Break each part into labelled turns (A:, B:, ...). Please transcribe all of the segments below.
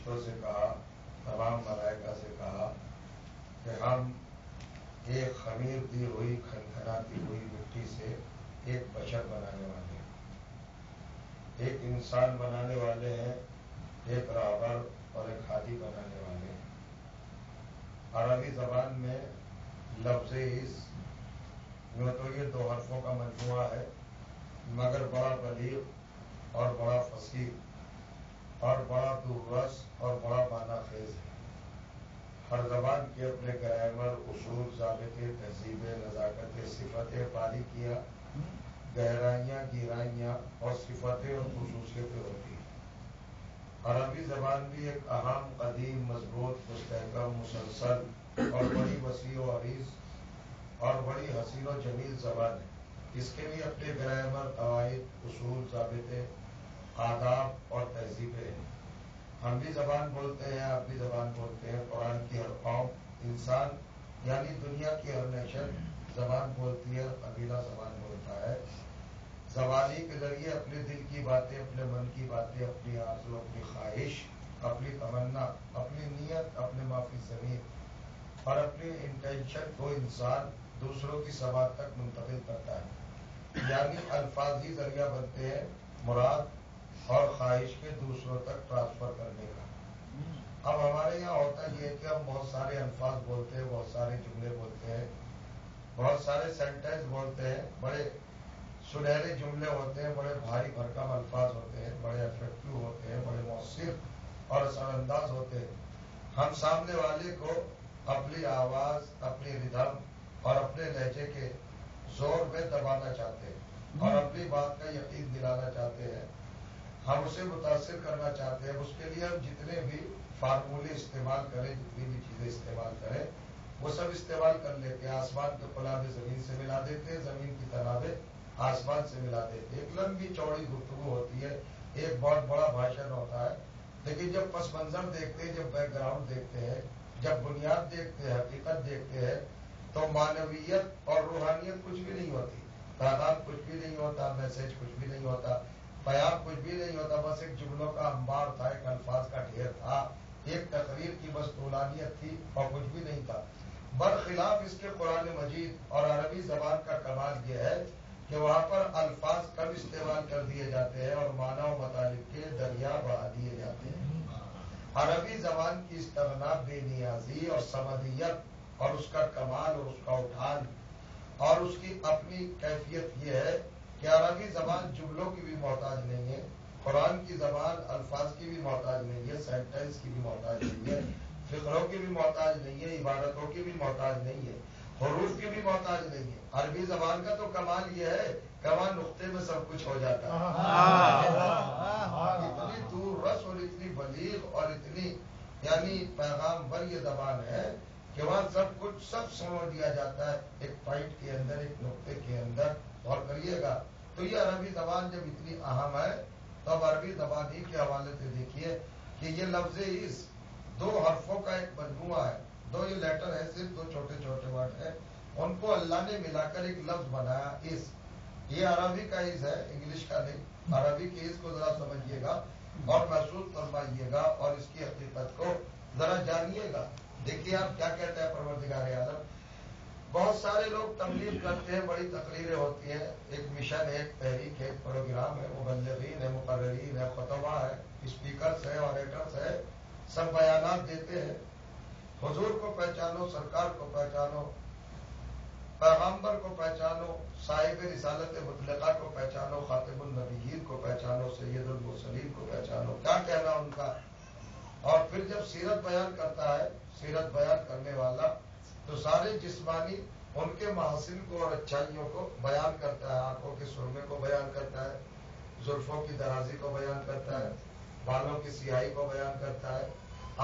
A: فرشتوں سے کہا، تمام ملائکہ سے کہا کہ ہم ایک خمیر دی ہوئی کھنکھناتی ہوئی مٹی سے ایک بشر بنانے والے ہیں، ایک انسان بنانے والے ہیں، ایک راہبر اور ایک ہادی بنانے والے ہیں۔ عربی زبان میں لفظ اس یوں تو یہ دو حرفوں کا مجموعہ ہے، مگر بڑا بلیغ اور بڑا فصیح اور بڑا دورس اور بڑا معنی خیز ہے۔ ہر زبان کے اپنے گرامر، اصول، ضابطے، تہذیبیں، نزاکتیں، صفتیں، باریکیاں، گہرائیاں، گہرائیاں اور صفتیں اور خصوصیتیں ہوتی ہیں۔ عربی زبان بھی ایک اہم، قدیم، مضبوط، مستحکم، مسلسل اور بڑی وسیع و عریض اور بڑی حسین و جمیل زبان ہے۔ اس کے بھی اپنے گرامر، قواعد، اصول، ضابطے، آداب اور تہذیبیں ہیں۔ ہم بھی زبان بولتے ہیں، آپ بھی زبان بولتے ہیں، قرآن کی ہر قوم، انسان یعنی دنیا کی ہر نیشن زبان بولتی ہے، قبیلہ زبان بولتا ہے۔ زبانی کے ذریعے اپنے دل کی باتیں، اپنے من کی باتیں، اپنی آرزو، اپنی خواہش، اپنی تمنا، اپنی نیت، اپنے معافی ضمیر اور اپنی انٹینشن کو انسان دوسروں کی سماعت تک منتقل کرتا ہے، یعنی الفاظ ہی ذریعہ بنتے ہیں مراد اور خواہش کے دوسروں تک ٹرانسفر کرنے کا۔ اب ہمارے یہاں ہوتا یہ ہے کہ ہم بہت سارے الفاظ بولتے ہیں، بہت سارے جملے بولتے ہیں، بہت سارے سینٹینس بولتے ہیں، بڑے سنہرے جملے ہوتے ہیں، بڑے بھاری بھرکم الفاظ ہوتے ہیں، بڑے افیکٹو ہوتے ہیں، بڑے مؤثر اور اثر انداز ہوتے ہیں۔ ہم سامنے والے کو اپنی آواز، اپنی ردھم اور اپنے لہجے کے زور میں دبانا چاہتے ہیں اور اپنی بات کا یقین دلانا چاہتے ہیں، ہم اسے متاثر کرنا چاہتے ہیں۔ اس کے لیے ہم جتنے بھی فارمولے استعمال کریں، جتنی بھی چیزیں استعمال کریں، وہ سب استعمال کر لیتے ہیں۔ آسمان کے قلابے زمین سے ملا دیتے ہیں، زمین کی تنابیں آسمان سے ملا دیتے ہیں۔ ایک لمبی چوڑی گفتگو ہوتی ہے، ایک بہت بڑا بھاشن ہوتا ہے، لیکن جب پس منظر دیکھتے ہیں، جب بیک گراؤنڈ دیکھتے ہیں، جب بنیاد دیکھتے ہیں، حقیقت دیکھتے ہیں، تو معنویت اور روحانیت کچھ بھی نہیں ہوتی، تعداد کچھ بھی نہیں ہوتا، میسج کچھ بھی نہیں ہوتا، پیام کچھ بھی نہیں ہوتا، بس ایک جملوں کا انبار تھا، ایک الفاظ کا ڈھیر تھا، ایک تقریر کی بس طولانیت تھی اور کچھ بھی نہیں تھا۔ برخلاف اس کے قرآن مجید اور عربی زبان کا کمال یہ ہے کہ وہاں پر الفاظ کم استعمال کر دیے جاتے ہیں اور معنی و مطالب کے دریا بہا دیے جاتے ہیں۔ عربی زبان کی استغنا، بے نیازی اور صمدیت اور اس کا کمال اور اس کا اٹھان اور اس کی اپنی کیفیت یہ ہے کہ عربی زبان جملوں کی بھی محتاج نہیں ہے، قرآن کی زبان الفاظ کی بھی محتاج نہیں ہے، سینٹینس کی بھی محتاج نہیں ہے، فقروں کی بھی محتاج نہیں ہے، عبارتوں کی بھی محتاج نہیں ہے، حروف کی بھی محتاج نہیں ہے۔ عربی زبان کا تو کمال یہ ہے کہ وہاں نقطے میں سب کچھ ہو جاتا ہے۔ اتنی دور رس اور اتنی بلیغ اور اتنی یعنی پیغام بر یہ زبان ہے کہ وہاں سب کچھ سب سمجھ دیا جاتا ہے ایک پوائنٹ کے اندر، ایک نقطے کے اندر۔ غور کریے گا تو یہ عربی زبان جب اتنی اہم ہے تو اب عربی زبان ہی کے حوالے سے دیکھیے کہ یہ لفظ اس دو حرفوں کا ایک مجموعہ ہے، دو یہ لیٹر ہے، صرف دو چھوٹے چھوٹے ورڈ ہیں، ان کو اللہ نے ملا کر ایک لفظ بنایا اس۔ یہ عربی کا اس ہے، انگلش کا نہیں۔ عربی کے اس کو ذرا سمجھیے گا اور محسوس فرمائیے گا اور اس کی حقیقت کو ذرا جانیے گا۔ دیکھیے آپ کیا کہتے ہیں پروردگار عالم۔ بہت سارے لوگ تبلیغ کرتے ہیں، بڑی تقریریں ہوتی ہیں، ایک مشن ہے، ایک تحریک ہے، ایک پروگرام ہے، مبلغین ہے، مقررین ہے، خطبہ ہے، اسپیکرز ہے، آریٹرز ہے، سب بیانات دیتے ہیں۔ حضور کو پہچانو، سرکار کو پہچانو، پیغمبر کو پہچانو، صاحب رسالت مطلقہ کو پہچانو، خاتم النبیین کو پہچانو، سید المرسلین کو پہچانو، کیا کہنا ان کا۔ اور پھر جب سیرت بیان کرتا ہے، سیرت بیان کرنے والا، تو سارے جسمانی ان کے محاسن کو اور اچھائیوں کو بیان کرتا ہے، آنکھوں کے سرمے کو بیان کرتا ہے، زلفوں کی درازی کو بیان کرتا ہے، بالوں کی سیاہی کو بیان کرتا ہے،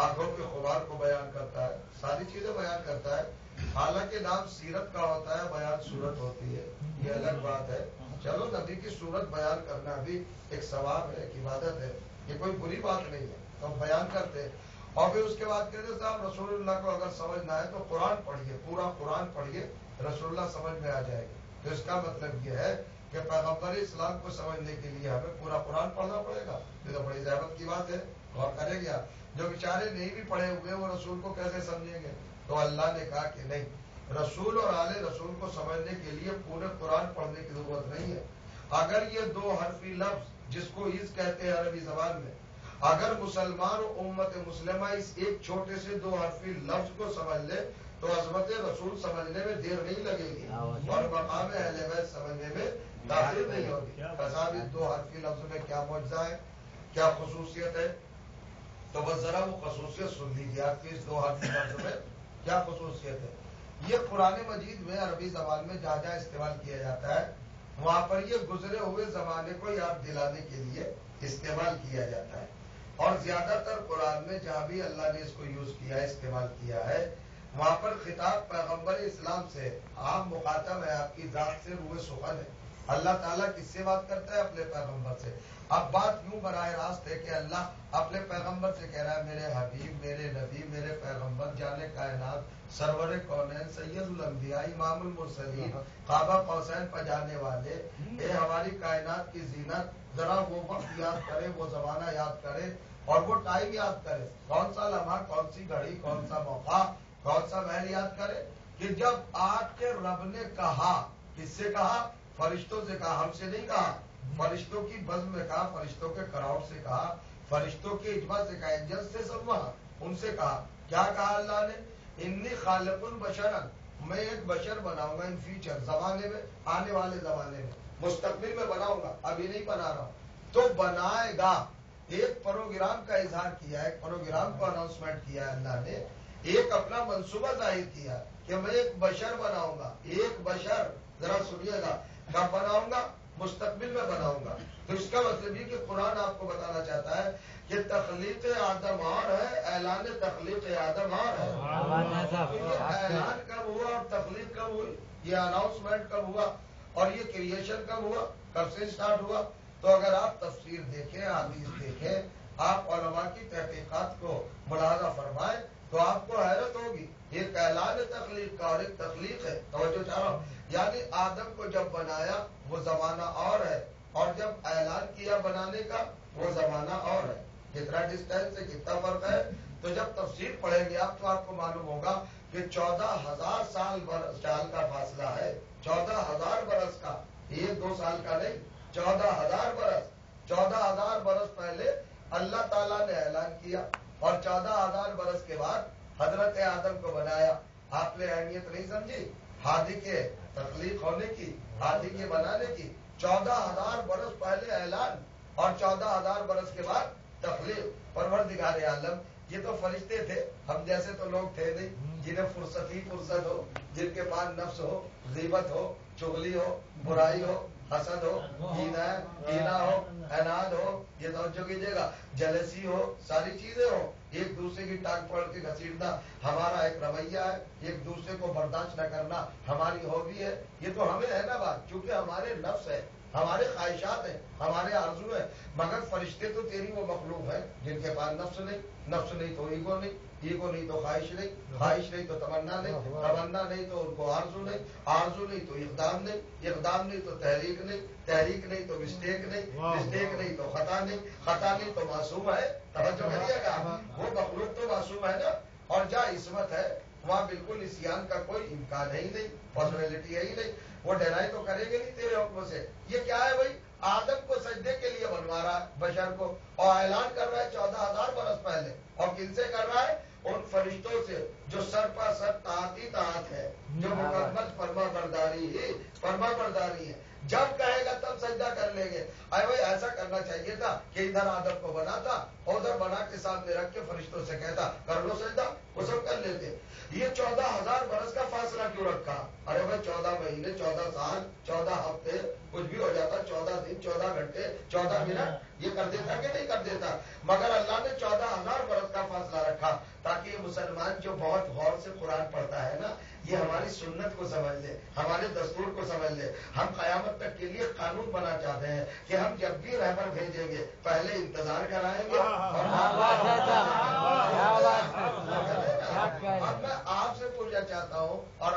A: آنکھوں کے غبار کو بیان کرتا ہے، ساری چیزیں بیان کرتا ہے۔ حالانکہ نام سیرت کا ہوتا ہے، بیان صورت ہوتی ہے، یہ الگ بات ہے۔ چلو نبی کی صورت بیان کرنا بھی ایک ثواب ہے، ایک عبادت ہے، یہ کوئی بری بات نہیں ہے، تو ہم بیان کرتے ہیں۔ اور پھر اس کے بعد کہتے صاحب رسول اللہ کو اگر سمجھنا ہے تو قرآن پڑھیے، پورا قرآن پڑھیے، رسول اللہ سمجھ میں آ جائے گی۔ تو اس کا مطلب یہ ہے کہ پیغمبر اسلام کو سمجھنے کے لیے ہمیں پورا قرآن پڑھنا پڑے گا، یہ تو بڑی ضرورت کی بات ہے، غور کریں گے آپ۔ جو بیچارے نہیں بھی پڑھے ہوئے وہ رسول کو کیسے سمجھیں گے؟ تو اللہ نے کہا کہ نہیں، رسول اور آل رسول کو سمجھنے کے لیے پورے قرآن پڑھنے کی ضرورت نہیں ہے۔ اگر یہ دو حرفی لفظ جس کو عز کہتے ہیں عربی زبان میں، اگر مسلمان و امت مسلمہ اس ایک چھوٹے سے دو حرفی لفظ کو سمجھ لے تو عظمت رسول سمجھنے میں دیر نہیں لگے گی اور مقام اہل بیت سمجھنے میں تاخیر نہیں ہوگی۔ بس اس دو حرفی لفظ میں کیا معجزہ ہے، کیا خصوصیت ہے، تو بس ذرا وہ خصوصیت سن لیجیے آپ کی اس دو حرفی لفظ میں کیا خصوصیت ہے۔ یہ قرآن مجید میں عربی زبان میں جہاں جہاں استعمال کیا جاتا ہے وہاں پر یہ گزرے ہوئے زمانے کو یاد دلانے کے لیے استعمال کیا جاتا ہے، اور زیادہ تر قرآن میں جہاں بھی اللہ نے اس کو یوز کیا ہے، استعمال کیا ہے، وہاں پر خطاب پیغمبر اسلام سے، عام مخاطب ہے، آپ کی ذات سے، روح سخن ہے۔ اللہ تعالیٰ کس سے بات کرتا ہے؟ اپنے پیغمبر سے۔ اب بات یوں براہ راست ہے کہ اللہ اپنے پیغمبر سے کہہ رہا ہے میرے حبیب، میرے نبی، میرے پیغمبر، جان کائنات، سرور کونین، سید الانبیاء، امام المرسلین، قاب قوسین پجانے والے، اے ہماری کائنات کی زینت، ذرا وہ وقت یاد کرے، وہ زمانہ یاد کرے اور وہ ٹائم یاد کرے۔ کون سا لمحہ، کون سی گھڑی، کون سا موقع، کون سا محل یاد کرے کہ جب آپ کے رب نے کہا، کس سے کہا؟ فرشتوں سے کہا، ہم سے نہیں کہا، فرشتوں کی بزم میں کہا، فرشتوں کے کراؤڈ سے کہا، فرشتوں کے اجماع سے کہا، اینجل سے سب وہاں ان سے کہا، کیا کہا اللہ نے؟ انی خالق البشرا، میں ایک بشر بناؤں گا ان فیوچر، زمانے میں، آنے والے زمانے میں، مستقبل میں بناؤں گا، ابھی نہیں بنا رہا ہوں۔ تو بنائے گا، ایک پروگرام کا اظہار کیا ہے، ایک پروگرام کو اناؤنسمنٹ کیا ہے اللہ نے، ایک اپنا منصوبہ ظاہر کیا کہ میں ایک بشر بناؤں گا، ایک بشر، ذرا سنیے گا، کب بناؤں گا؟ مستقبل میں بناؤں گا۔ تو اس کا مطلب یہ کہ قرآن آپ کو بتانا چاہتا ہے کہ تخلیق آدم اور ہے، اعلان تخلیق آدم اور ہے۔ اعلان کب ہوا اور تخلیق کب ہوئی، یہ اناؤنسمنٹ کب ہوا اور یہ کریشن کب ہوا، کب سے اسٹارٹ ہوا؟ تو اگر آپ تفسیر دیکھیں، حدیث دیکھیں، آپ علماء کی تحقیقات کو ملاحظہ فرمائیں تو آپ کو حیرت ہوگی، ایک اعلان تخلیق کا اور ایک تخلیق ہے۔ توجہ چاہ رہا ہوں، یعنی آدم کو جب بنایا وہ زمانہ اور ہے، اور جب اعلان کیا بنانے کا وہ زمانہ اور ہے۔ کتنا ڈسٹینس ہے، کتنا فرق ہے؟ تو جب تفسیر پڑھیں گے آپ تو آپ کو معلوم ہوگا کہ 14,000 سال کا فاصلہ ہے، 14,000 برس کا، ایک دو سال کا نہیں، 14,000 برس۔ 14,000 برس پہلے اللہ تعالیٰ نے اعلان کیا اور 14,000 برس کے بعد حضرت آدم کو بنایا۔ آپ نے اہمیت نہیں سمجھی ہادی کے تخلیق ہونے کی، ہادی کے بنانے کی؟ 14,000 برس پہلے اعلان اور 14,000 برس کے بعد تخلیق۔ پروردگار عالم، یہ تو فرشتے تھے، ہم جیسے تو لوگ تھے نہیں، جنہیں فرصت ہی فرصت ہو، جن کے پاس نفس ہو، غیبت ہو، چغلی ہو، برائی ہو، حسد ہو، کینہ ہو، عناد ہو، یہ توجہ کیجیے گا، جلسی ہو، ساری چیزیں ہو، ایک دوسرے کی ٹانگ پکڑ کے گھسیٹنا ہمارا ایک رویہ ہے، ایک دوسرے کو برداشت نہ کرنا ہماری ہابی ہے، یہ تو ہمیں ہے نا بات، چونکہ ہمارے نفس ہے، ہمارے خواہشات ہیں، ہمارے آرزو ہیں۔ مگر فرشتے تو تیری وہ مخلوق ہیں جن کے پاس نفس نہیں، نفس نہیں تو ایگو نہیں، ایگو نہیں تو خواہش نہیں، خواہش نہیں تو تمنا نہیں، تمنا نہیں تو ان کو آرزو نہیں، آرزو نہیں تو اقدام نہیں، اقدام نہیں تو تحریک نہیں، تحریک نہیں تو مسٹیک نہیں، مسٹیک نہیں تو خطا نہیں، خطا نہیں تو معصوم ہے۔ توجہ کریے گا، وہ مخلوق تو معصوم ہے نا، اور جہاں عصمت ہے وہاں بالکل عصیان کا کوئی امکان ہے ہی نہیں، پاسبلٹی ہے ہی نہیں، وہ ڈینائی تو کریں گے نہیں تیرے حکم سے۔ یہ کیا ہے بھائی؟ آدم کو سجدے کے لیے بنوا رہا ہے بشر کو، اور اعلان کر رہا ہے 14,000 برس پہلے، اور کن سے کر رہا ہے؟ ان فرشتوں سے جو سر پر سر طاعت ہی طاعت ہے، جو مکمل فرما برداری ہے، جب کہے گا تب سجدہ کر لیں گے۔ اے بھائی ایسا کرنا چاہیے تھا کہ ادھر آدم کو بناتا اور ادھر بنا کے سامنے رکھ کے فرشتوں سے کہتا کر لو سجدہ، وہ سب کر لیتے۔ یہ 14,000 برس کا فاصلہ کیوں رکھا؟ ارے بھائی 14 مہینے، 14 سال، 14 ہفتے، کچھ بھی ہو جاتا، 14 دن، 14 گھنٹے، 14 منٹ، یہ کر دیتا کہ نہیں کر دیتا؟ مگر اللہ نے 14,000 برس کا فاصلہ رکھا تاکہ یہ مسلمان جو بہت غور سے قرآن پڑھتا ہے نا، یہ ہماری سنت کو سمجھ لے، ہمارے دستور کو سمجھ لے۔ ہم قیامت تک کے لیے قانون بنا چاہتے ہیں کہ ہم جب بھی رہبر بھیجیں گے پہلے انتظار کرائیں گے اور اب میں آپ سے پوچھنا چاہتا ہوں اور